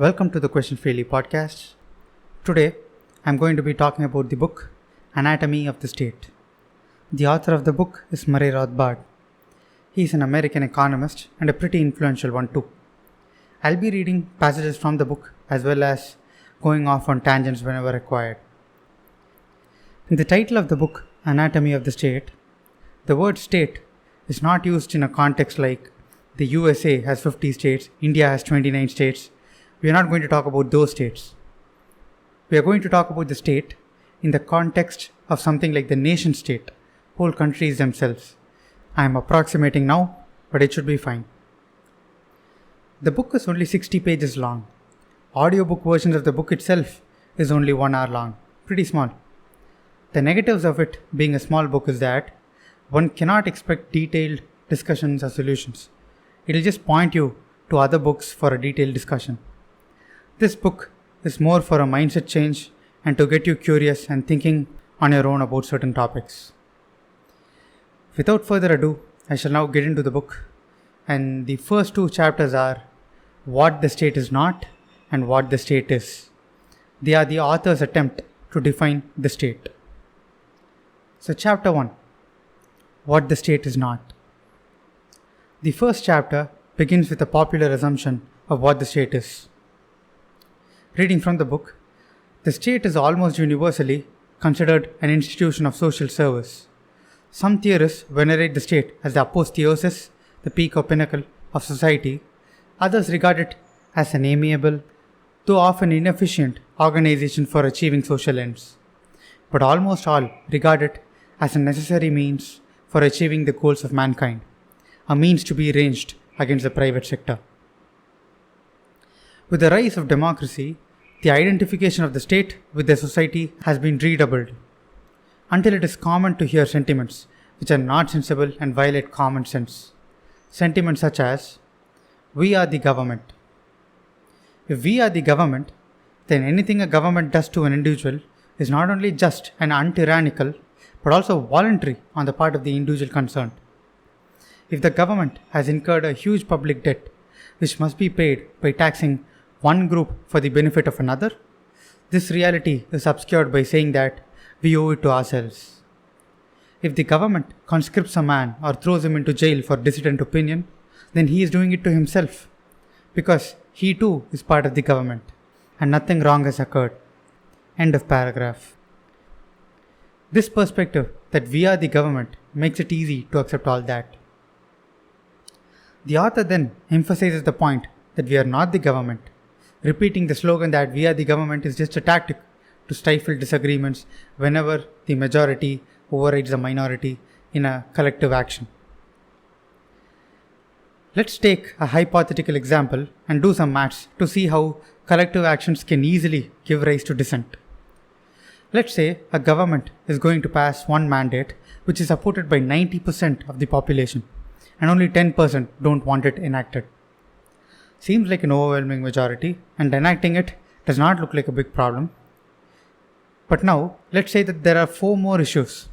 Welcome to the Question Freely podcast. Today, I'm going to be talking about the book Anatomy of the State. The author of the book is Murray Rothbard. He is an American economist and a pretty influential one too. I'll be reading passages from the book as well as going off on tangents whenever required. In the title of the book, Anatomy of the State, the word state is not used in a context like the USA has 50 states, India has 29 states. We are not going to talk about those states. We are going to talk about the state in the context of something like the nation state, whole countries themselves. I am approximating now, but it should be fine. The book is only 60 pages long. Audiobook versions of the book itself is only 1 hour long, pretty small. The negatives of it being a small book is that one cannot expect detailed discussions or solutions. It will just point you to other books for a detailed discussion. This book is more for a mindset change and to get you curious and thinking on your own about certain topics. Without further ado, I shall now get into the book, and the first 2 chapters are what the state is not and what the state is. They are the author's attempt to define the state. So chapter 1, what the state is not. The first chapter begins with a popular assumption of what the state is. Reading from the book, the state is almost universally considered an institution of social service. Some theorists venerate the state as the apotheosis, the peak or pinnacle of society. Others regard it as an amiable, though often inefficient, organization for achieving social ends. But almost all regard it as a necessary means for achieving the goals of mankind, a means to be ranged against the private sector. With the rise of democracy, the identification of the state with the society has been redoubled, until it is common to hear sentiments which are not sensible and violate common sense. Sentiments such as, we are the government. If we are the government, then anything a government does to an individual is not only just and untyrannical, but also voluntary on the part of the individual concerned. If the government has incurred a huge public debt, which must be paid by taxing one group for the benefit of another, this reality is obscured by saying that we owe it to ourselves. If the government conscripts a man or throws him into jail for dissident opinion, then he is doing it to himself, because he too is part of the government, and nothing wrong has occurred. End of paragraph. This perspective that we are the government makes it easy to accept all that. The author then emphasizes the point that we are not the government, repeating the slogan that we are the government is just a tactic to stifle disagreements whenever the majority overrides the minority in a collective action. Let's take a hypothetical example and do some maths to see how collective actions can easily give rise to dissent. Let's say a government is going to pass one mandate which is supported by 90% of the population and only 10% don't want it enacted. Seems like an overwhelming majority, and enacting it does not look like a big problem. But now, let's say that there are 4 more issues,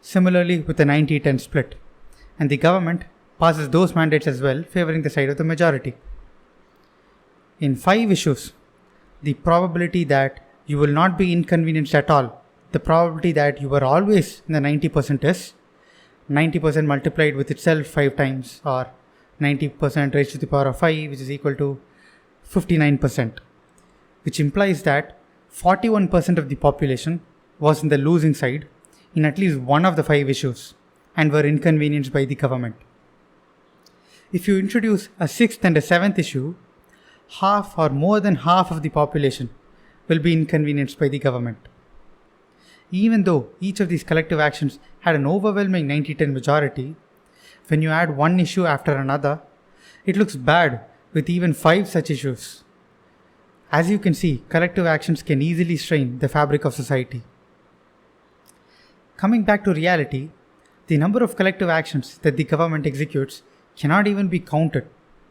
similarly with a 90-10 split, and the government passes those mandates as well, favoring the side of the majority. In 5 issues, the probability that you will not be inconvenienced at all, the probability that you are always in the 90% is 90% multiplied with itself 5 times, or 90% raised to the power of 5, which is equal to 59%, which implies that 41% of the population was in the losing side in at least one of the 5 issues and were inconvenienced by the government. If you introduce a 6th and a 7th issue, half or more than half of the population will be inconvenienced by the government. Even though each of these collective actions had an overwhelming 90-10 majority, when you add one issue after another, it looks bad with even 5 such issues. As you can see, collective actions can easily strain the fabric of society. Coming back to reality, the number of collective actions that the government executes cannot even be counted,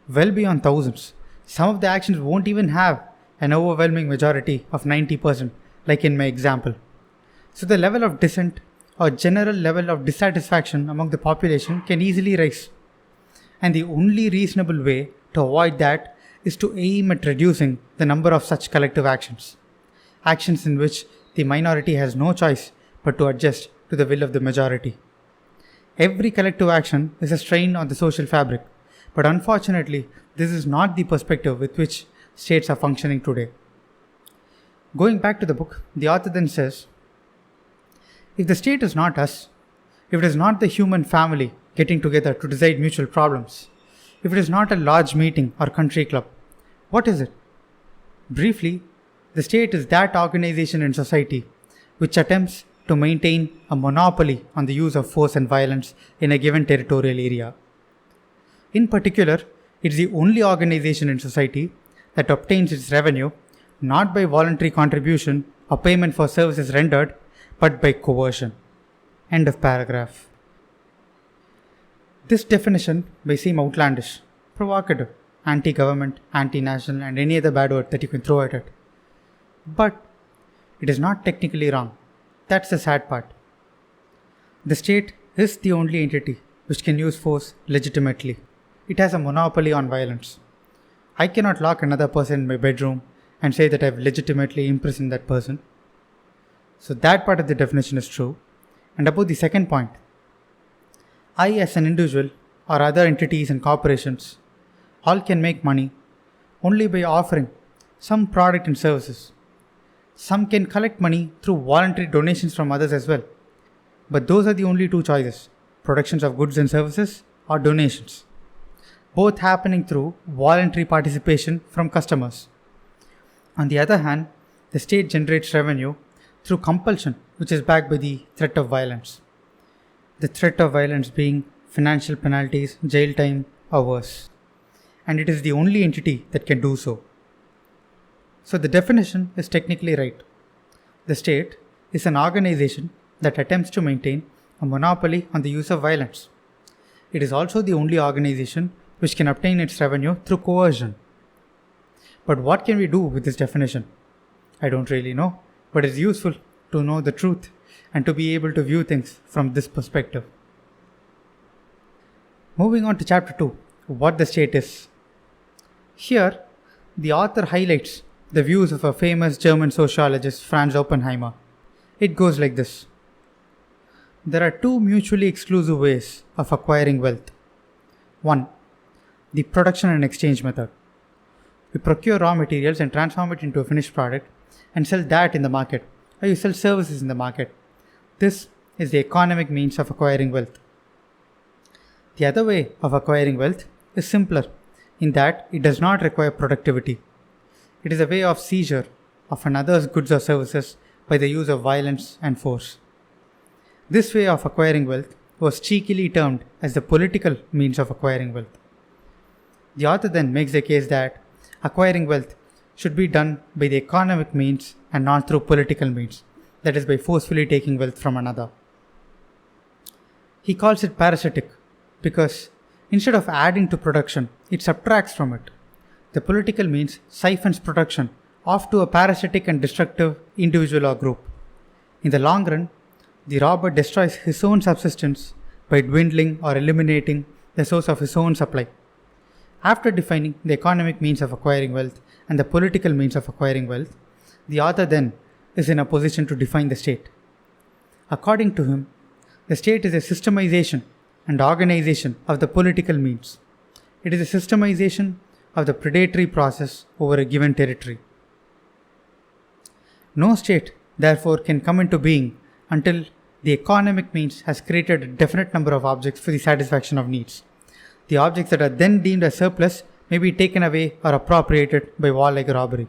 well beyond thousands. Some of the actions won't even have an overwhelming majority of 90%, like in my example. So the level of dissent or general level of dissatisfaction among the population can easily rise. And the only reasonable way to avoid that is to aim at reducing the number of such collective actions, actions in which the minority has no choice but to adjust to the will of the majority. Every collective action is a strain on the social fabric, but unfortunately, this is not the perspective with which states are functioning today. Going back to the book, the author then says, if the state is not us, if it is not the human family getting together to decide mutual problems, if it is not a large meeting or country club, what is it? Briefly, the state is that organization in society which attempts to maintain a monopoly on the use of force and violence in a given territorial area. In particular, it is the only organization in society that obtains its revenue not by voluntary contribution or payment for services rendered, but by coercion. End of paragraph. This definition may seem outlandish, provocative, anti-government, anti-national, and any other bad word that you can throw at it. But it is not technically wrong. That's the sad part. The state is the only entity which can use force legitimately. It has a monopoly on violence. I cannot lock another person in my bedroom and say that I have legitimately imprisoned that person. So that part of the definition is true. And about the second point, I as an individual or other entities and corporations all can make money only by offering some product and services. Some can collect money through voluntary donations from others as well. But those are the only two choices, productions of goods and services or donations, both happening through voluntary participation from customers. On the other hand, the state generates revenue through compulsion, which is backed by the threat of violence. The threat of violence being financial penalties, jail time, or worse. And it is the only entity that can do so. So the definition is technically right. The state is an organization that attempts to maintain a monopoly on the use of violence. It is also the only organization which can obtain its revenue through coercion. But what can we do with this definition? I don't really know, but it's useful to know the truth and to be able to view things from this perspective. Moving on to chapter 2, what the state is. Here, the author highlights the views of a famous German sociologist, Franz Oppenheimer. It goes like this. There are two mutually exclusive ways of acquiring wealth. 1. The production and exchange method. You procure raw materials and transform it into a finished product and sell that in the market, or you sell services in the market. This is the economic means of acquiring wealth. The other way of acquiring wealth is simpler in that it does not require productivity. It is a way of seizure of another's goods or services by the use of violence and force. This way of acquiring wealth was cheekily termed as the political means of acquiring wealth. The author then makes the case that acquiring wealth should be done by the economic means and not through political means, that is, by forcefully taking wealth from another. He calls it parasitic because instead of adding to production, it subtracts from it. The political means siphons production off to a parasitic and destructive individual or group. In the long run, the robber destroys his own subsistence by dwindling or eliminating the source of his own supply. After defining the economic means of acquiring wealth and the political means of acquiring wealth, the author then is in a position to define the state. According to him, the state is a systemization and organization of the political means. It is a systemization of the predatory process over a given territory. No state, therefore, can come into being until the economic means has created a definite number of objects for the satisfaction of needs. The objects that are then deemed as surplus may be taken away or appropriated by war-like robbery.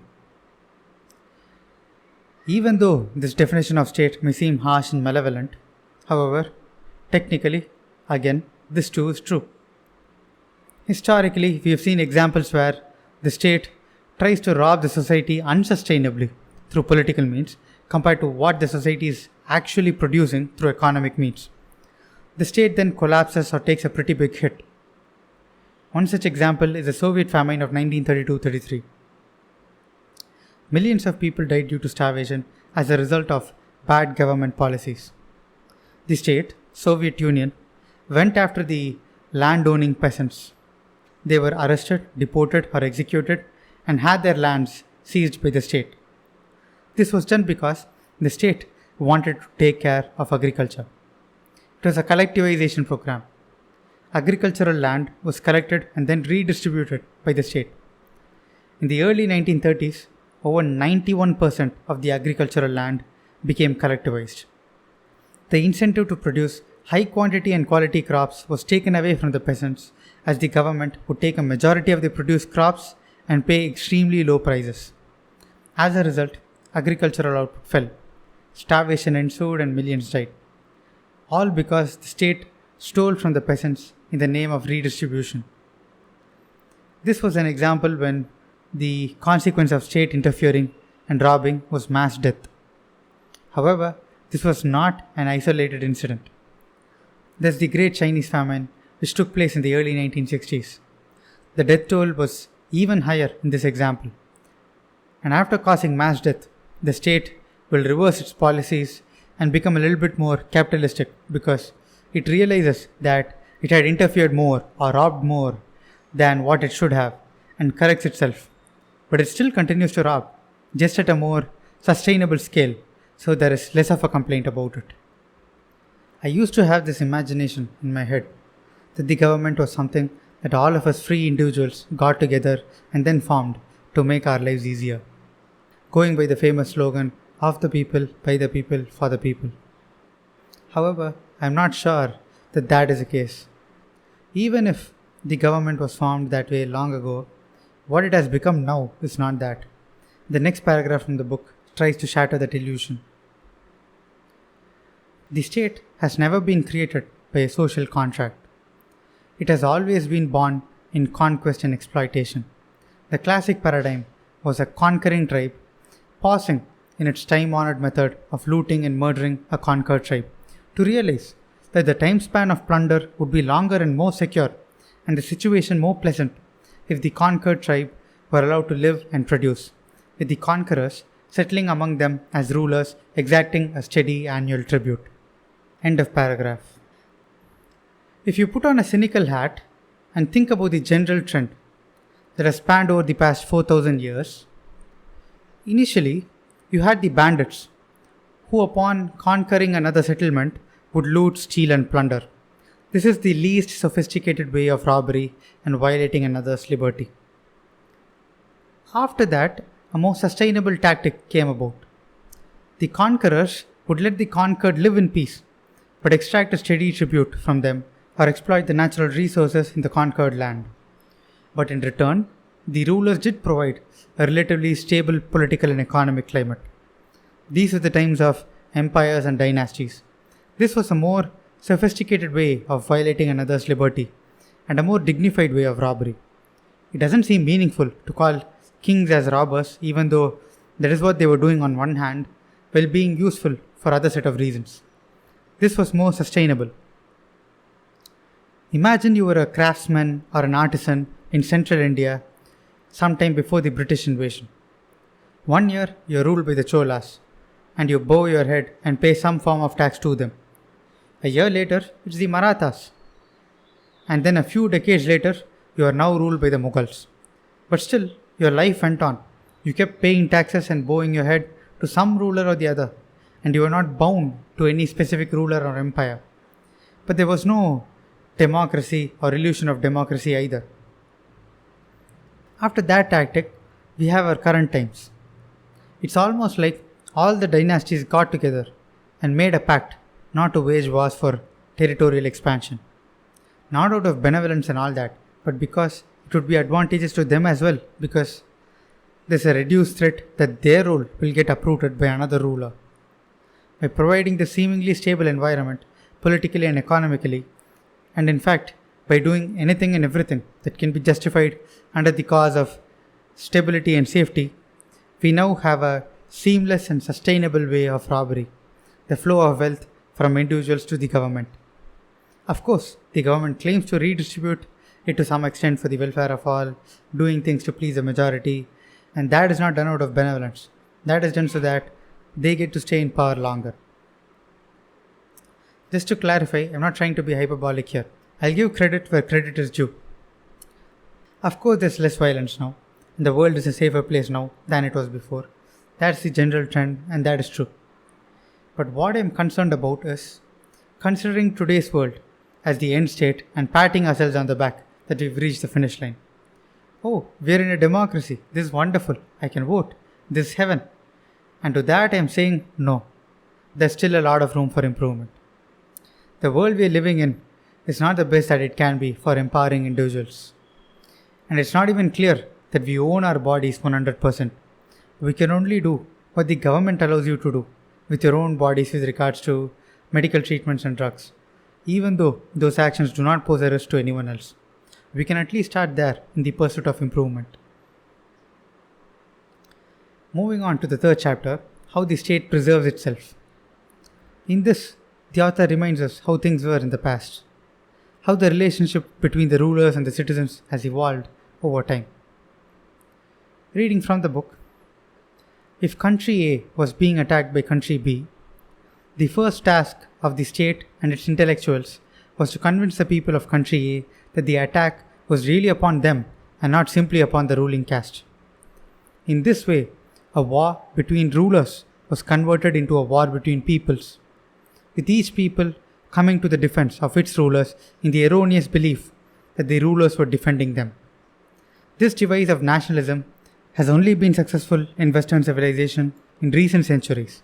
Even though this definition of state may seem harsh and malevolent, however, technically, again, this too is true. Historically, we have seen examples where the state tries to rob the society unsustainably through political means compared to what the society is actually producing through economic means. The state then collapses or takes a pretty big hit. One such example is the Soviet famine of 1932-33. Millions of people died due to starvation as a result of bad government policies. The state, Soviet Union, went after the land-owning peasants. they were arrested, deported, or executed and had their lands seized by the state. This was done because the state wanted to take care of agriculture. It was a collectivization program. Agricultural land was collected and then redistributed by the state. In the early 1930s, over 91% of the agricultural land became collectivized. The incentive to produce high quantity and quality crops was taken away from the peasants, as the government would take a majority of the produced crops and pay extremely low prices. As a result, agricultural output fell. Starvation ensued and millions died. All because the state stole from the peasants in the name of redistribution. This was an example when the consequence of state interfering and robbing was mass death. However, this was not an isolated incident. There's the Great Chinese Famine, which took place in the early 1960s. The death toll was even higher in this example. And after causing mass death, the state will reverse its policies and become a little bit more capitalistic because it realizes that it had interfered more or robbed more than what it should have and corrects itself. But it still continues to rob, just at a more sustainable scale, so there is less of a complaint about it. I used to have this imagination in my head that the government was something that all of us free individuals got together and then formed to make our lives easier, going by the famous slogan, of the people, by the people, for the people. However, I am not sure that that is the case. Even if the government was formed that way long ago, what it has become now is not that. The next paragraph from the book tries to shatter that illusion. The state has never been created by a social contract. It has always been born in conquest and exploitation. The classic paradigm was a conquering tribe pausing in its time-honored method of looting and murdering a conquered tribe to realize that the time span of plunder would be longer and more secure and the situation more pleasant if the conquered tribe were allowed to live and produce, with the conquerors settling among them as rulers exacting a steady annual tribute. End of paragraph. If you put on a cynical hat and think about the general trend that has spanned over the past 4,000 years, initially you had the bandits who, upon conquering another settlement, would loot, steal, and plunder. This is the least sophisticated way of robbery and violating another's liberty. After that, a more sustainable tactic came about. The conquerors would let the conquered live in peace, but extract a steady tribute from them or exploit the natural resources in the conquered land. But in return, the rulers did provide a relatively stable political and economic climate. These were the times of empires and dynasties. This was a more sophisticated way of violating another's liberty and a more dignified way of robbery. It doesn't seem meaningful to call kings as robbers, even though that is what they were doing on one hand, while being useful for other set of reasons. This was more sustainable. Imagine you were a craftsman or an artisan in central India sometime before the British invasion. One year you are ruled by the Cholas and you bow your head and pay some form of tax to them. A year later, it's the Marathas. And then a few decades later, you are now ruled by the Mughals. But still, your life went on. You kept paying taxes and bowing your head to some ruler or the other, and you were not bound to any specific ruler or empire. But there was no democracy or illusion of democracy either. After that tactic, we have our current times. It's almost like all the dynasties got together and made a pact not to wage wars for territorial expansion. Not out of benevolence and all that, but because it would be advantageous to them as well, because there's a reduced threat that their rule will get uprooted by another ruler. By providing the seemingly stable environment, politically and economically, and in fact, by doing anything and everything that can be justified under the cause of stability and safety, we now have a seamless and sustainable way of robbery, the flow of wealth from individuals to the government. Of course, the government claims to redistribute it to some extent for the welfare of all, doing things to please the majority, and that is not done out of benevolence. That is done so that they get to stay in power longer. Just to clarify, I'm not trying to be hyperbolic here. I'll give credit where credit is due. Of course, there's less violence now, and the world is a safer place now than it was before. That's the general trend, and that is true. But what I'm concerned about is considering today's world as the end state and patting ourselves on the back that we've reached the finish line. Oh, we're in a democracy. This is wonderful. I can vote. This is heaven. And to that, I'm saying no. There's still a lot of room for improvement. The world we're living in is not the best that it can be for empowering individuals. And it's not even clear that we own our bodies 100%. We can only do what the government allows you to do with your own bodies with regards to medical treatments and drugs, even though those actions do not pose a risk to anyone else. We can at least start there in the pursuit of improvement. Moving on to the third chapter, how the state preserves itself. In this, the author reminds us how things were in the past, how the relationship between the rulers and the citizens has evolved over time. Reading from the book, if country A was being attacked by country B, the first task of the state and its intellectuals was to convince the people of country A that the attack was really upon them and not simply upon the ruling caste. In this way, a war between rulers was converted into a war between peoples, with each people coming to the defense of its rulers in the erroneous belief that the rulers were defending them. This device of nationalism has only been successful in Western civilization in recent centuries.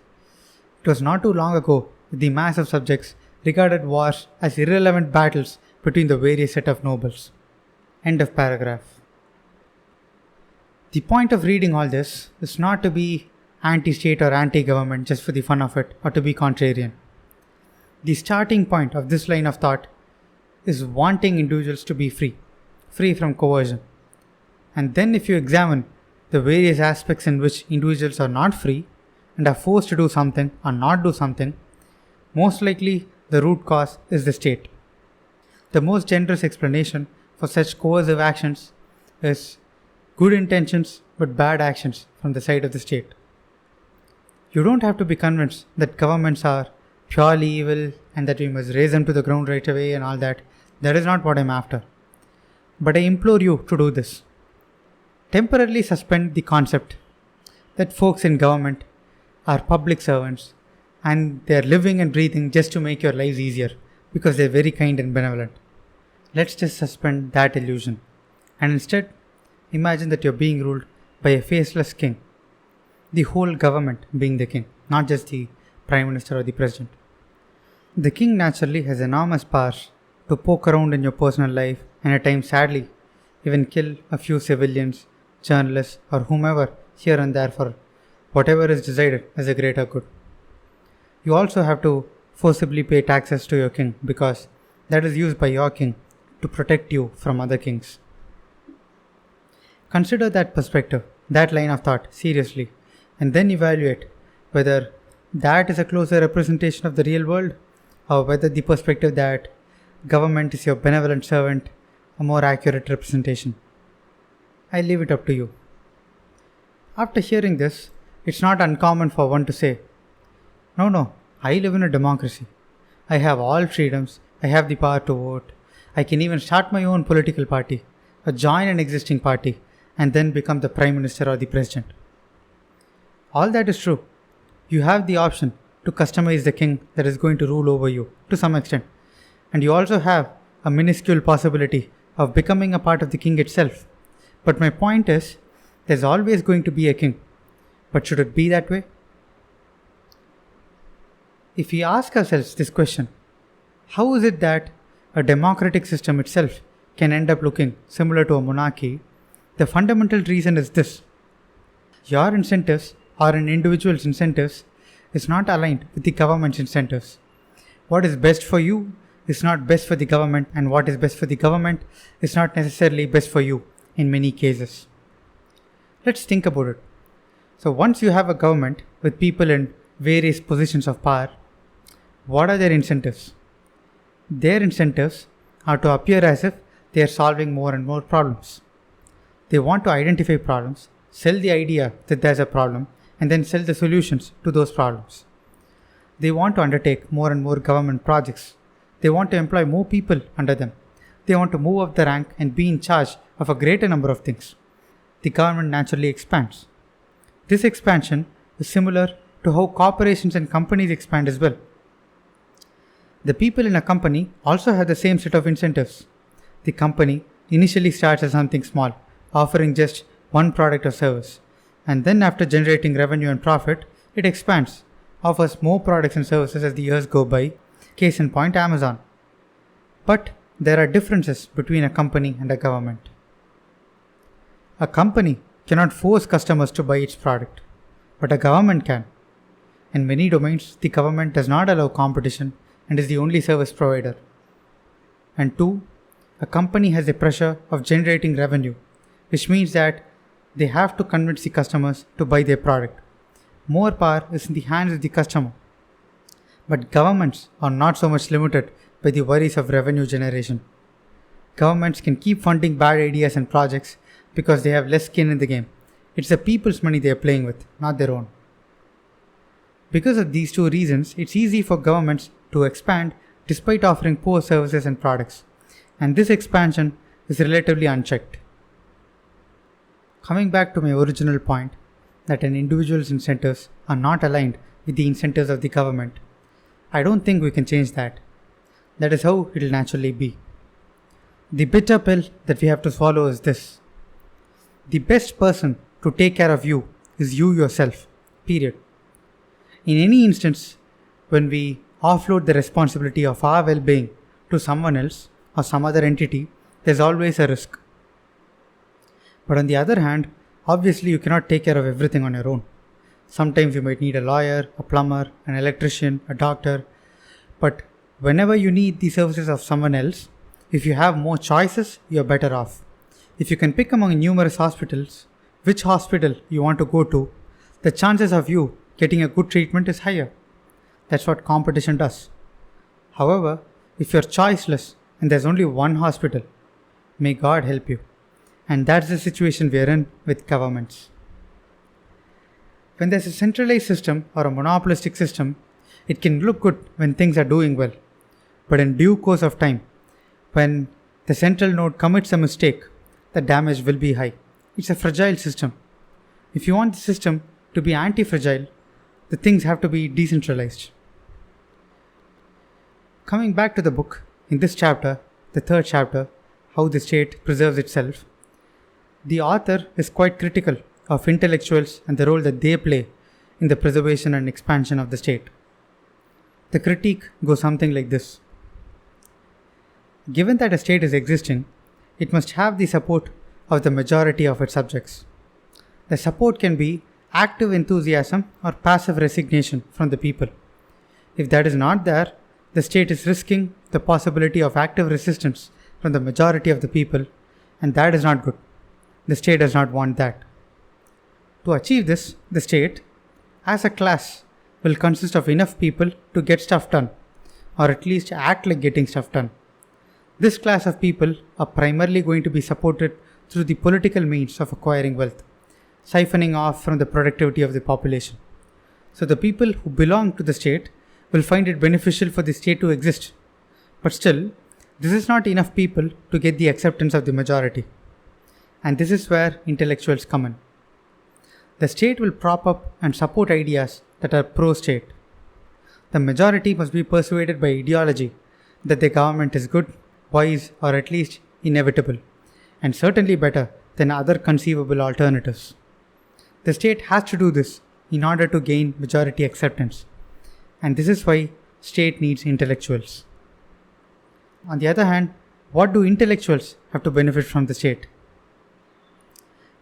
It was not too long ago that the mass of subjects regarded wars as irrelevant battles between the various set of nobles. End of paragraph. The point of reading all this is not to be anti-state or anti-government just for the fun of it or to be contrarian. The starting point of this line of thought is wanting individuals to be free from coercion. And then if you examine the various aspects in which individuals are not free and are forced to do something or not do something, most likely the root cause is the state. The most generous explanation for such coercive actions is good intentions but bad actions from the side of the state. You don't have to be convinced that governments are purely evil and that we must raise them to the ground right away and all that. That is not what I'm after. But I implore you to do this. Temporarily suspend the concept that folks in government are public servants and they are living and breathing just to make your lives easier because they are very kind and benevolent. Let's just suspend that illusion and instead imagine that you're being ruled by a faceless king, the whole government being the king, not just the prime minister or the president. The king naturally has enormous power to poke around in your personal life and at times sadly even kill a few civilians, journalists or whomever here and there for whatever is decided as a greater good. You also have to forcibly pay taxes to your king because that is used by your king to protect you from other kings. Consider that perspective, that line of thought seriously and then evaluate whether that is a closer representation of the real world or whether the perspective that government is your benevolent servant a more accurate representation. I leave it up to you. After hearing this, it's not uncommon for one to say, No, I live in a democracy. I have all freedoms, I have the power to vote, I can even start my own political party, or join an existing party, and then become the Prime Minister or the President. All that is true. You have the option to customize the king that is going to rule over you to some extent, and you also have a minuscule possibility of becoming a part of the king itself. But my point is, there's always going to be a king. But should it be that way? If we ask ourselves this question, how is it that a democratic system itself can end up looking similar to a monarchy? The fundamental reason is this. Your incentives or an individual's incentives is not aligned with the government's incentives. What is best for you is not best for the government, and what is best for the government is not necessarily best for you in many cases. Let's think about it. So once you have a government with people in various positions of power, what are their incentives? Their incentives are to appear as if they are solving more and more problems. They want to identify problems, sell the idea that there's a problem, and then sell the solutions to those problems. They want to undertake more and more government projects. They want to employ more people under them. They want to move up the rank and be in charge of a greater number of things, the government naturally expands. This expansion is similar to how corporations and companies expand as well. The people in a company also have the same set of incentives. The company initially starts as something small, offering just one product or service, and then after generating revenue and profit, it expands, offers more products and services as the years go by, case in point Amazon. But there are differences between a company and a government. A company cannot force customers to buy its product, but a government can. In many domains, the government does not allow competition and is the only service provider. And two, a company has the pressure of generating revenue, which means that they have to convince the customers to buy their product. More power is in the hands of the customer. But governments are not so much limited by the worries of revenue generation. Governments can keep funding bad ideas and projects because they have less skin in the game. It's the people's money they are playing with, not their own. Because of these two reasons, it's easy for governments to expand despite offering poor services and products. And this expansion is relatively unchecked. Coming back to my original point, that an individual's incentives are not aligned with the incentives of the government, I don't think we can change that. That is how it will naturally be. The bitter pill that we have to swallow is this: the best person to take care of you is you yourself, period. In any instance, when we offload the responsibility of our well-being to someone else or some other entity, there's always a risk. But on the other hand, obviously you cannot take care of everything on your own. Sometimes you might need a lawyer, a plumber, an electrician, a doctor. But whenever you need the services of someone else, if you have more choices, you're better off. If you can pick among numerous hospitals which hospital you want to go to, the chances of you getting a good treatment is higher. That's what competition does. However, if you're choiceless and there's only one hospital, may God help you. And that's the situation we're in with governments. When there's a centralized system or a monopolistic system, it can look good when things are doing well. But in due course of time, when the central node commits a mistake, the damage will be high. It's a fragile system. If you want the system to be anti-fragile, the things have to be decentralized. Coming back to the book, in this chapter, the third chapter, How the State Preserves Itself, the author is quite critical of intellectuals and the role that they play in the preservation and expansion of the state. The critique goes something like this: given that a state is existing, it must have the support of the majority of its subjects. The support can be active enthusiasm or passive resignation from the people. If that is not there, the state is risking the possibility of active resistance from the majority of the people, and that is not good. The state does not want that. To achieve this, the state, as a class, will consist of enough people to get stuff done, or at least act like getting stuff done. This class of people are primarily going to be supported through the political means of acquiring wealth, siphoning off from the productivity of the population. So the people who belong to the state will find it beneficial for the state to exist. But still, this is not enough people to get the acceptance of the majority. And this is where intellectuals come in. The state will prop up and support ideas that are pro-state. The majority must be persuaded by ideology that the government is good, wise, or at least inevitable, and certainly better than other conceivable alternatives. The state has to do this in order to gain majority acceptance, and this is why state needs intellectuals. On the other hand, what do intellectuals have to benefit from the state?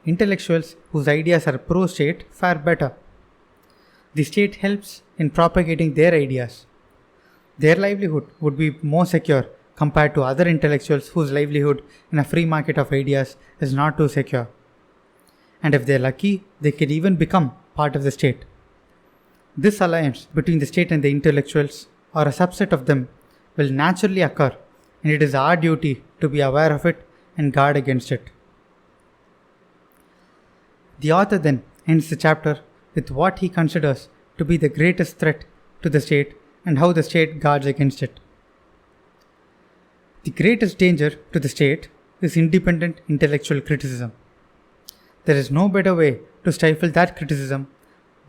Intellectuals whose ideas are pro-state fare better. The state helps in propagating their ideas. Their livelihood would be more secure compared to other intellectuals whose livelihood in a free market of ideas is not too secure. And if they're lucky, they can even become part of the state. This alliance between the state and the intellectuals, or a subset of them, will naturally occur, and it is our duty to be aware of it and guard against it. The author then ends the chapter with what he considers to be the greatest threat to the state and how the state guards against it. The greatest danger to the state is independent intellectual criticism. There is no better way to stifle that criticism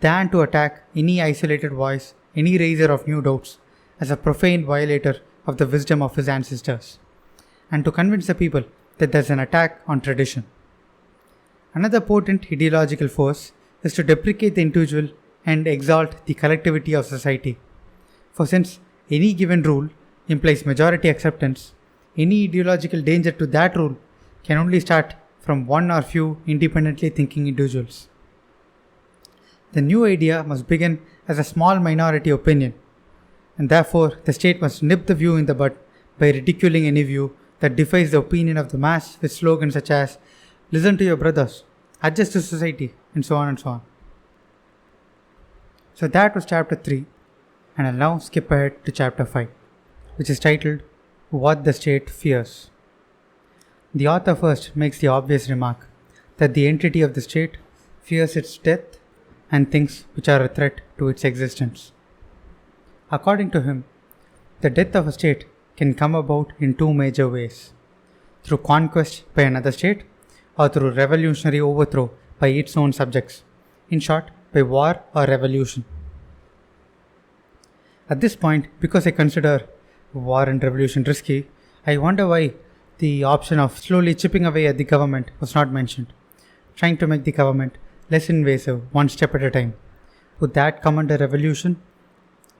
than to attack any isolated voice, any raiser of new doubts, as a profane violator of the wisdom of his ancestors, and to convince the people that there is an attack on tradition. Another potent ideological force is to deprecate the individual and exalt the collectivity of society. For since any given rule implies majority acceptance, any ideological danger to that rule can only start from one or few independently thinking individuals. The new idea must begin as a small minority opinion, and therefore the state must nip the view in the bud by ridiculing any view that defies the opinion of the mass with slogans such as "listen to your brothers," "adjust to society," and so on and so on. So that was chapter 3, and I'll now skip ahead to chapter 5, which is titled What the State Fears. The author first makes the obvious remark that the entity of the state fears its death and things which are a threat to its existence. According to him, the death of a state can come about in two major ways: through conquest by another state or through revolutionary overthrow by its own subjects, in short, by war or revolution. At this point, because I consider war and revolution risky, I wonder why the option of slowly chipping away at the government was not mentioned, trying to make the government less invasive one step at a time. Would that come under revolution?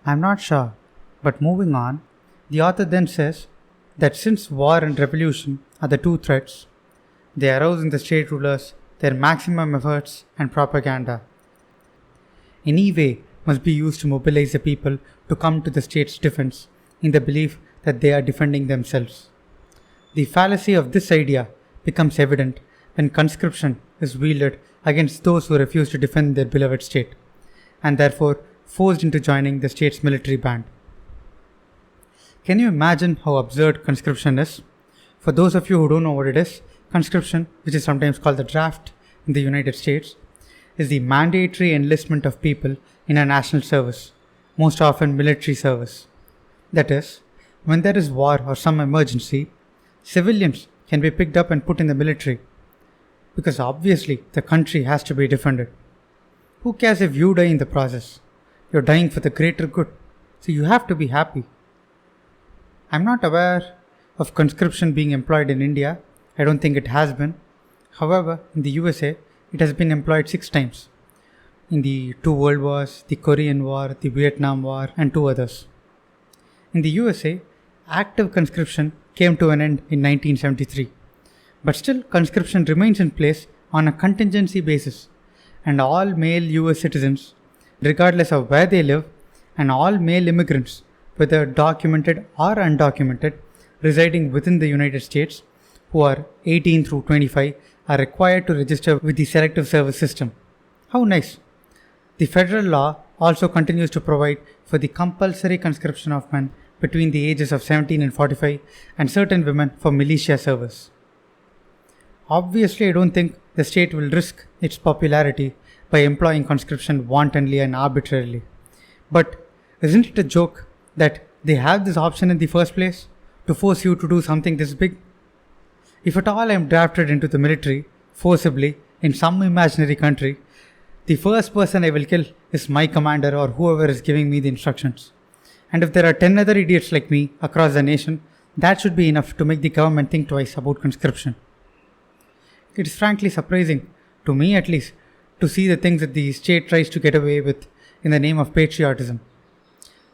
I'm not sure, but moving on, the author then says that since war and revolution are the two threats, they arouse in the state rulers their maximum efforts and propaganda. Any way must be used to mobilize the people to come to the state's defense in the belief that they are defending themselves. The fallacy of this idea becomes evident when conscription is wielded against those who refuse to defend their beloved state, and therefore forced into joining the state's military band. Can you imagine how absurd conscription is? For those of you who don't know what it is, conscription, which is sometimes called the draft in the United States, is the mandatory enlistment of people in a national service, most often military service. That is, when there is war or some emergency, civilians can be picked up and put in the military, because obviously the country has to be defended. Who cares if you die in the process? You're dying for the greater good, so you have to be happy. I'm not aware of conscription being employed in India. I don't think it has been. However, in the USA, it has been employed 6 times. In the 2 world wars, the Korean War, the Vietnam War, and 2 others. In the USA, active conscription came to an end in 1973. But still, conscription remains in place on a contingency basis, and all male US citizens, regardless of where they live, and all male immigrants, whether documented or undocumented, residing within the United States, who are 18 through 25, are required to register with the Selective Service System. How nice! The federal law also continues to provide for the compulsory conscription of men between the ages of 17 and 45 and certain women for militia service. Obviously, I don't think the state will risk its popularity by employing conscription wantonly and arbitrarily. But isn't it a joke that they have this option in the first place to force you to do something this big? If at all I am drafted into the military forcibly in some imaginary country, the first person I will kill is my commander or whoever is giving me the instructions. And if there are 10 other idiots like me across the nation, that should be enough to make the government think twice about conscription. It is frankly surprising, to me at least, to see the things that the state tries to get away with in the name of patriotism,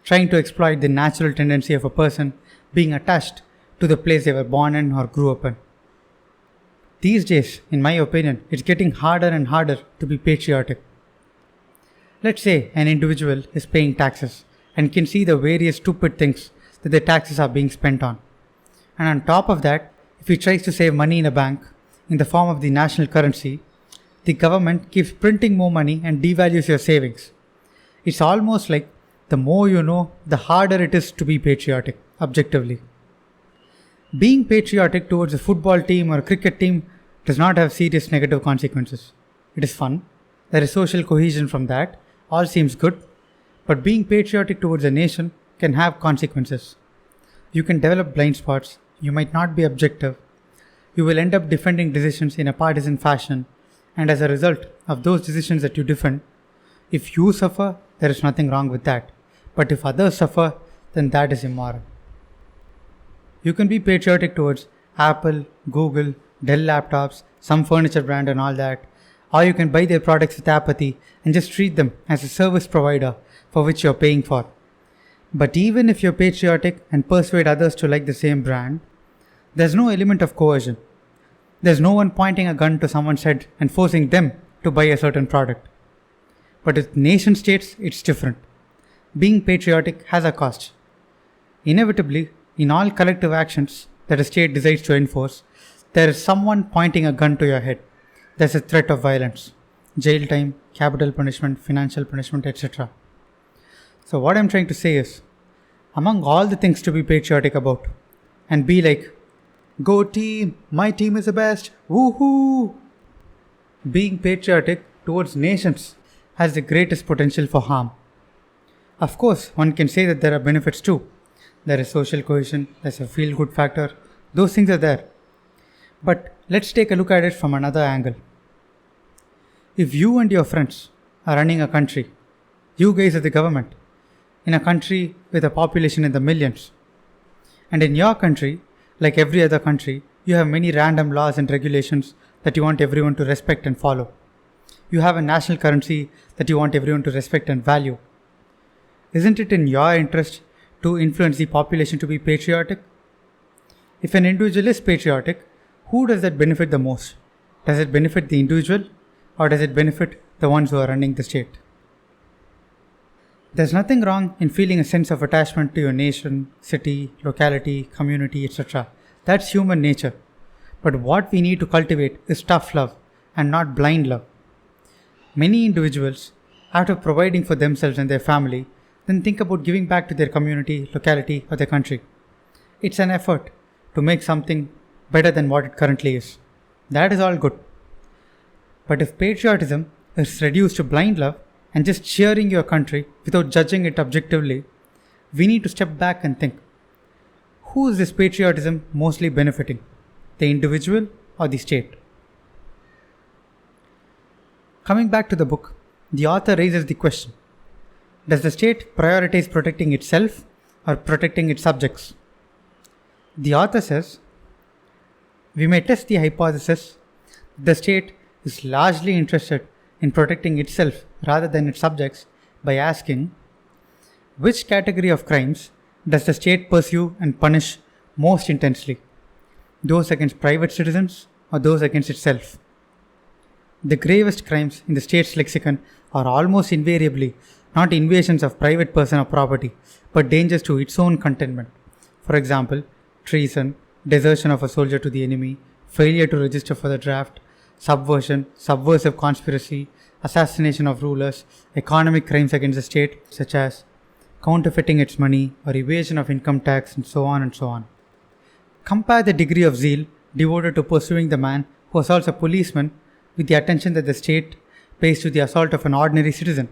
trying to exploit the natural tendency of a person being attached to the place they were born in or grew up in. These days, in my opinion, it's getting harder and harder to be patriotic. Let's say an individual is paying taxes and can see the various stupid things that the taxes are being spent on. And on top of that, if he tries to save money in a bank in the form of the national currency, the government keeps printing more money and devalues your savings. It's almost like the more you know, the harder it is to be patriotic, objectively. Being patriotic towards a football team or a cricket team does not have serious negative consequences. It is fun, there is social cohesion from that, all seems good, but being patriotic towards a nation can have consequences. You can develop blind spots, you might not be objective, you will end up defending decisions in a partisan fashion, and as a result of those decisions that you defend, if you suffer, there is nothing wrong with that. But if others suffer, then that is immoral. You can be patriotic towards Apple, Google, Dell laptops, some furniture brand and all that, or you can buy their products with apathy and just treat them as a service provider for which you are paying for. But even if you're patriotic and persuade others to like the same brand, there's no element of coercion. There's no one pointing a gun to someone's head and forcing them to buy a certain product. But with nation states, it's different. Being patriotic has a cost. Inevitably, in all collective actions that a state decides to enforce, there is someone pointing a gun to your head. There's a threat of violence, jail time, capital punishment, financial punishment, etc. So what I'm trying to say is, among all the things to be patriotic about, and be like, go team, my team is the best, woohoo! Being patriotic towards nations has the greatest potential for harm. Of course, one can say that there are benefits too. There is social cohesion, there's a feel-good factor, those things are there. But let's take a look at it from another angle. If you and your friends are running a country, you guys are the government, in a country with a population in the millions, and in your country, like every other country, you have many random laws and regulations that you want everyone to respect and follow. You have a national currency that you want everyone to respect and value. Isn't it in your interest to influence the population to be patriotic? If an individual is patriotic, who does that benefit the most? Does it benefit the individual, or does it benefit the ones who are running the state? There's nothing wrong in feeling a sense of attachment to your nation, city, locality, community, etc. That's human nature. But what we need to cultivate is tough love and not blind love. Many individuals, after providing for themselves and their family, then think about giving back to their community, locality, or their country. It's an effort to make something better than what it currently is. That is all good. But if patriotism is reduced to blind love and just cheering your country without judging it objectively, we need to step back and think, who is this patriotism mostly benefiting? The individual or the state? Coming back to the book, the author raises the question, does the state prioritize protecting itself or protecting its subjects? The author says, we may test the hypothesis that the state is largely interested in protecting itself rather than its subjects by asking, which category of crimes does the state pursue and punish most intensely? Those against private citizens or those against itself? The gravest crimes in the state's lexicon are almost invariably not invasions of private person or property, but dangers to its own contentment. For example, treason, desertion of a soldier to the enemy, failure to register for the draft, subversion, subversive conspiracy, assassination of rulers, economic crimes against the state such as counterfeiting its money or evasion of income tax, and so on and so on. Compare the degree of zeal devoted to pursuing the man who assaults a policeman with the attention that the state pays to the assault of an ordinary citizen.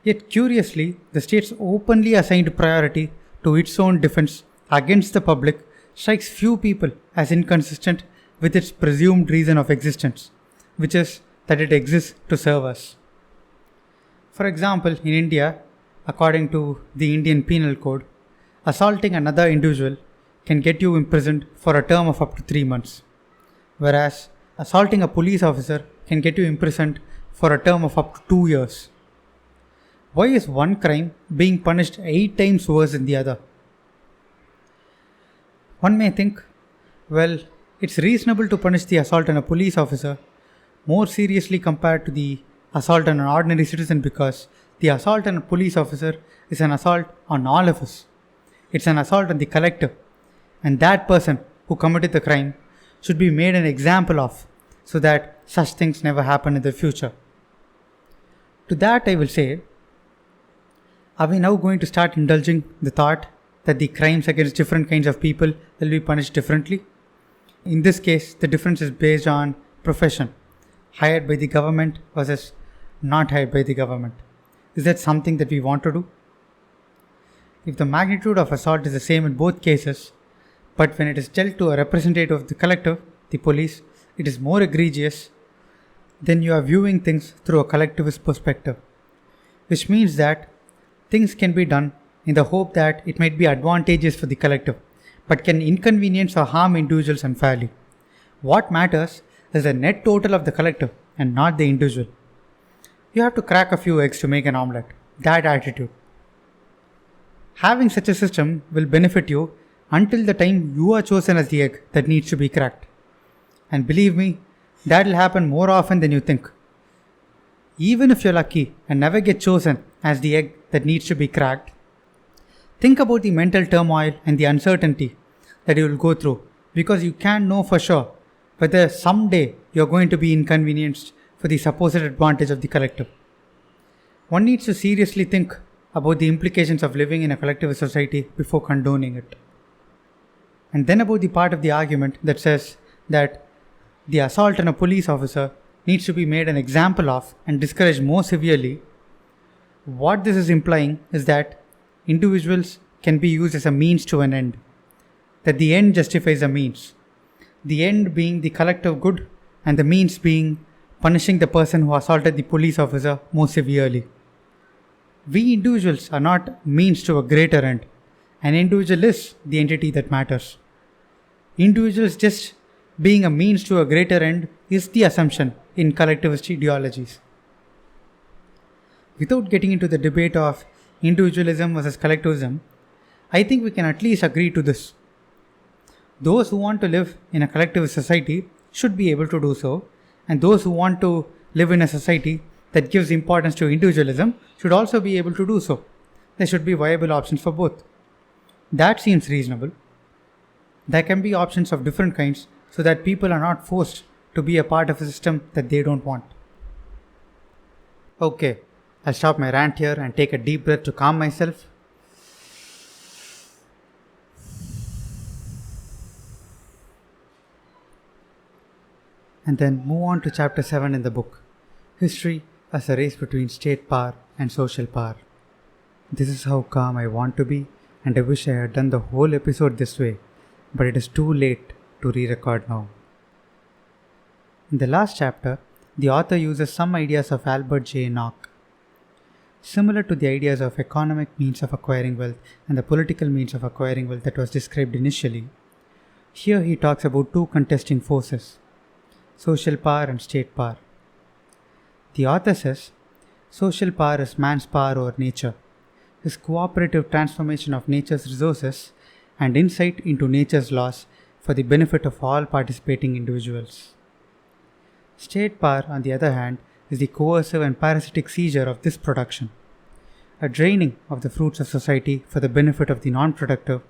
Yet curiously, the state's openly assigned priority to its own defense against the public strikes few people as inconsistent with its presumed reason of existence, which is that it exists to serve us. For example, in India, according to the Indian Penal Code, assaulting another individual can get you imprisoned for a term of up to 3 months, whereas assaulting a police officer can get you imprisoned for a term of up to 2 years. Why is one crime being punished 8 times worse than the other? One may think, well, it's reasonable to punish the assault on a police officer more seriously compared to the assault on an ordinary citizen because the assault on a police officer is an assault on all of us. It's an assault on the collective, and that person who committed the crime should be made an example of so that such things never happen in the future. To that I will say, are we now going to start indulging the thought that the crimes against different kinds of people will be punished differently? In this case, the difference is based on profession, hired by the government versus not hired by the government. Is that something that we want to do? If the magnitude of assault is the same in both cases, but when it is dealt to a representative of the collective, the police, it is more egregious then you are viewing things through a collectivist perspective, which means that things can be done in the hope that it might be advantageous for the collective, but can inconvenience or harm individuals unfairly. What matters is the net total of the collective and not the individual. You have to crack a few eggs to make an omelette. That attitude. Having such a system will benefit you until the time you are chosen as the egg that needs to be cracked. And believe me, that will happen more often than you think. Even if you're lucky and never get chosen as the egg that needs to be cracked, think about the mental turmoil and the uncertainty that you will go through because you can't know for sure whether someday you're going to be inconvenienced for the supposed advantage of the collective. One needs to seriously think about the implications of living in a collectivist society before condoning it. And then about the part of the argument that says that the assault on a police officer needs to be made an example of and discouraged more severely. What this is implying is that individuals can be used as a means to an end, that the end justifies the means, the end being the collective good and the means being punishing the person who assaulted the police officer more severely. We individuals are not means to a greater end. An individual is the entity that matters. Individuals just being a means to a greater end is the assumption in collectivist ideologies. Without getting into the debate of individualism versus collectivism, I think we can at least agree to this. Those who want to live in a collectivist society should be able to do so, and those who want to live in a society that gives importance to individualism should also be able to do so. There should be viable options for both. That seems reasonable. There can be options of different kinds so that people are not forced to be a part of a system that they don't want. Okay, I'll stop my rant here and take a deep breath to calm myself. And then move on to chapter 7 in the book, History as a Race Between State Power and Social Power. This is how calm I want to be, and I wish I had done the whole episode this way, but it is too late to re-record now. In the last chapter, the author uses some ideas of Albert J. Nock. Similar to the ideas of economic means of acquiring wealth and the political means of acquiring wealth that was described initially, here he talks about two contesting forces, social power and state power. The author says, social power is man's power over nature, his cooperative transformation of nature's resources and insight into nature's laws for the benefit of all participating individuals. State power, on the other hand, is the coercive and parasitic seizure of this production, a draining of the fruits of society for the benefit of the non-productive,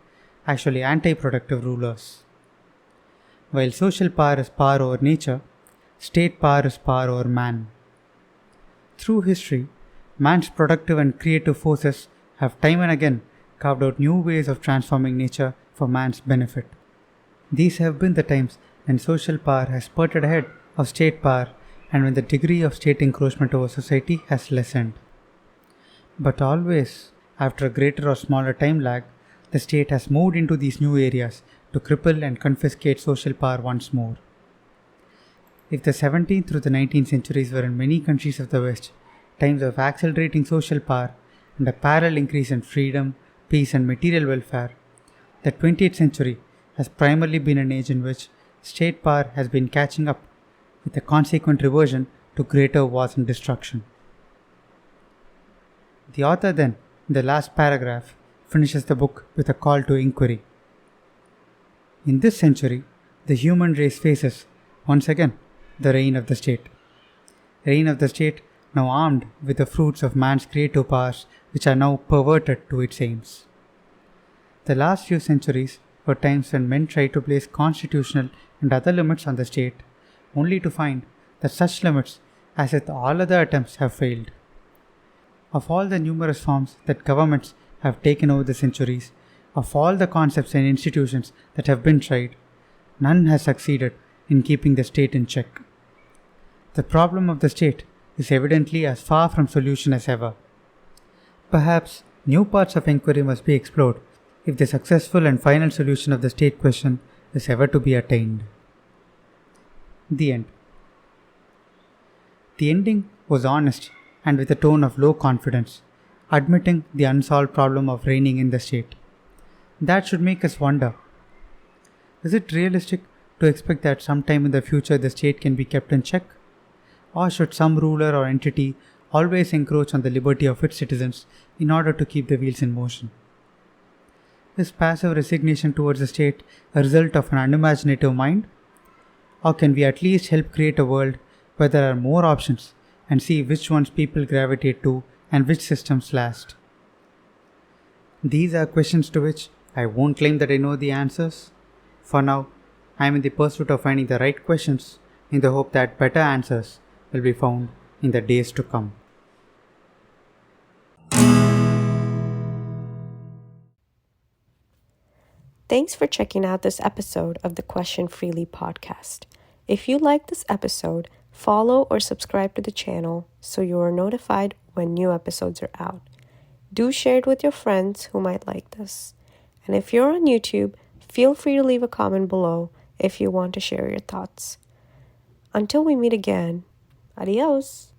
actually anti-productive rulers. While social power is power over nature, state power is power over man. Through history, man's productive and creative forces have time and again carved out new ways of transforming nature for man's benefit. These have been the times when social power has spurted ahead of state power and when the degree of state encroachment over society has lessened. But always, after a greater or smaller time lag, the state has moved into these new areas to cripple and confiscate social power once more. If the 17th through the 19th centuries were in many countries of the West times of accelerating social power and a parallel increase in freedom, peace and material welfare, the 20th century has primarily been an age in which state power has been catching up with a consequent reversion to greater wars and destruction. The author then, in the last paragraph, finishes the book with a call to inquiry. In this century, the human race faces, once again, the reign of the state. Reign of the state now armed with the fruits of man's creative powers which are now perverted to its aims. The last few centuries were times when men tried to place constitutional and other limits on the state, only to find that such limits, as with all other attempts, have failed. Of all the numerous forms that governments have taken over the centuries, of all the concepts and institutions that have been tried, none has succeeded in keeping the state in check. The problem of the state is evidently as far from solution as ever. Perhaps new parts of inquiry must be explored if the successful and final solution of the state question is ever to be attained. The end. The ending was honest and with a tone of low confidence, admitting the unsolved problem of reigning in the state. That should make us wonder, is it realistic to expect that sometime in the future the state can be kept in check? Or should some ruler or entity always encroach on the liberty of its citizens in order to keep the wheels in motion? Is passive resignation towards the state a result of an unimaginative mind? Or can we at least help create a world where there are more options and see which ones people gravitate to and which systems last? These are questions to which I won't claim that I know the answers. For now, I am in the pursuit of finding the right questions in the hope that better answers will be found in the days to come. Thanks for checking out this episode of the Question Freely podcast. If you like this episode, follow or subscribe to the channel so you are notified when new episodes are out. Do share it with your friends who might like this. And if you're on YouTube, feel free to leave a comment below if you want to share your thoughts. Until we meet again, adios.